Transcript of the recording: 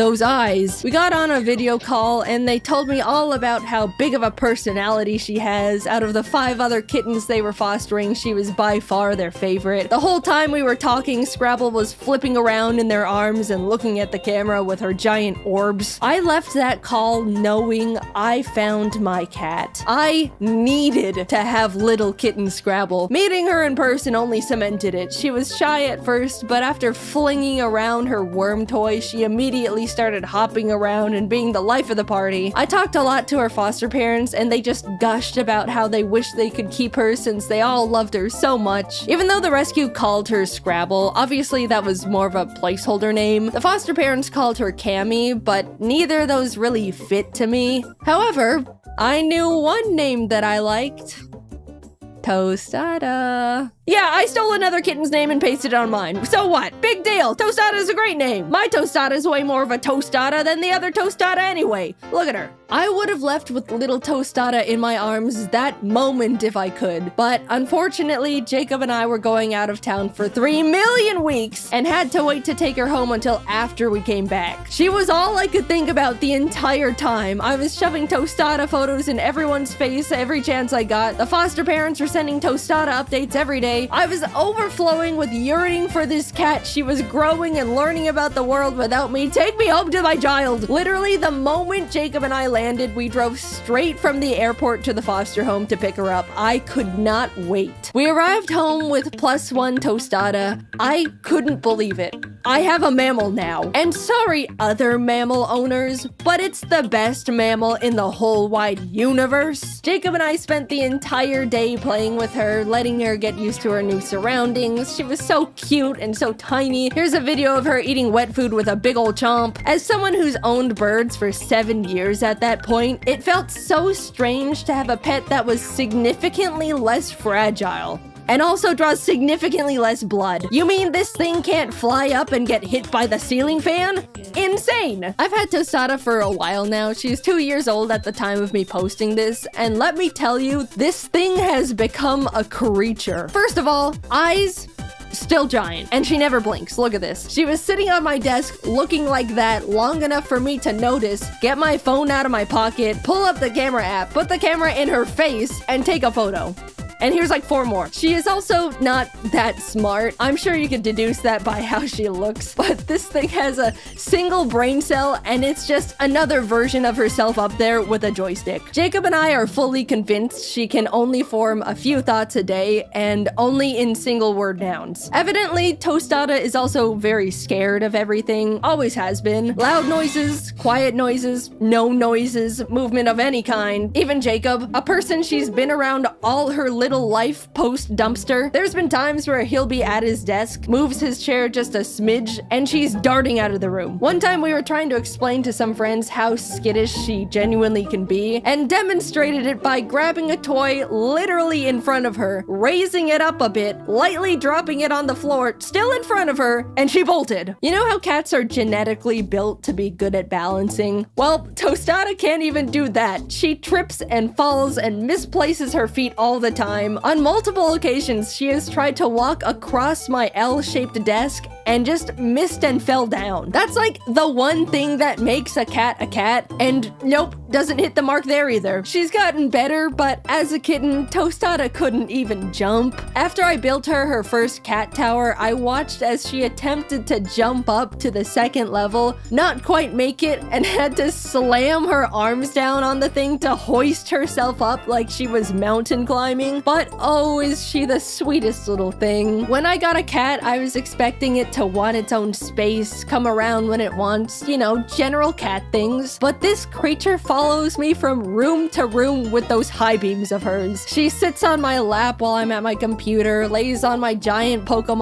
those eyes. We got on a video call and they told me all about how big of a personality she has. Out of the 5 other kittens they were fostering, she was by far their favorite. The whole time we were talking, Scrabble was flipping around in their arms and looking at the camera with her giant orbs. I left that call knowing I found my cat. I needed to have little kitten Scrabble. Meeting her in person only cemented it. She was shy at first, but after flinging around her worm toy, she immediately started hopping around and being the life of the party. I talked a lot to her foster parents, and they just gushed about how they wish they could keep her since they all loved her so much. Even though the rescue called her Scrabble, obviously that was more of a placeholder name. The foster parents called her Cammy, but neither of those really fit to me. However, I knew one name that I liked. Tostada. Yeah, I stole another kitten's name and pasted it on mine. So what? Big deal. Tostada is a great name. My Tostada is way more of a tostada than the other Tostada anyway. Look at her. I would have left with little Tostada in my arms that moment if I could. But unfortunately, Jacob and I were going out of town for 3 million weeks and had to wait to take her home until after we came back. She was all I could think about the entire time. I was shoving Tostada photos in everyone's face every chance I got. The foster parents were sending Tostada updates every day. I was overflowing with yearning for this cat. She was growing and learning about the world without me. Take me home to my child. Literally, the moment Jacob and I landed, we drove straight from the airport to the foster home to pick her up. I could not wait. We arrived home with +1 Tostada. I couldn't believe it. I have a mammal now. And sorry, other mammal owners, but it's the best mammal in the whole wide universe. Jacob and I spent the entire day playing with her, letting her get used to her new surroundings. She was so cute and so tiny. Here's a video of her eating wet food with a big ol' chomp. As someone who's owned birds for 7 years at that point, it felt so strange to have a pet that was significantly less fragile. And also draws significantly less blood. You mean this thing can't fly up and get hit by the ceiling fan? Insane! I've had Tostada for a while now. She's 2 years old at the time of me posting this, and let me tell you, this thing has become a creature. First of all, eyes, still giant, and she never blinks. Look at this. She was sitting on my desk looking like that long enough for me to notice, get my phone out of my pocket, pull up the camera app, put the camera in her face, and take a photo. And here's like 4 more. She is also not that smart. I'm sure you could deduce that by how she looks, but this thing has a single brain cell and it's just another version of herself up there with a joystick. Jacob and I are fully convinced she can only form a few thoughts a day and only in single word nouns. Evidently, Tostada is also very scared of everything, always has been. Loud noises, quiet noises, no noises, movement of any kind. Even Jacob, a person she's been around all her little life post dumpster. There's been times where he'll be at his desk, moves his chair just a smidge, and she's darting out of the room. One time we were trying to explain to some friends how skittish she genuinely can be, and demonstrated it by grabbing a toy literally in front of her, raising it up a bit, lightly dropping it on the floor, still in front of her, and she bolted. You know how cats are genetically built to be good at balancing? Well, Tostada can't even do that. She trips and falls and misplaces her feet all the time. On multiple occasions, she has tried to walk across my L-shaped desk and just missed and fell down. That's like the one thing that makes a cat, and nope, doesn't hit the mark there either. She's gotten better, but as a kitten, Tostada couldn't even jump. After I built her first cat tower, I watched as she attempted to jump up to the 2nd level, not quite make it, and had to slam her arms down on the thing to hoist herself up like she was mountain climbing. But oh, is she the sweetest little thing. When I got a cat, I was expecting it to want its own space, come around when it wants, you know, general cat things. But this creature follows me from room to room with those high beams of hers. She sits on my lap while I'm at my computer, lays on my giant Pokemon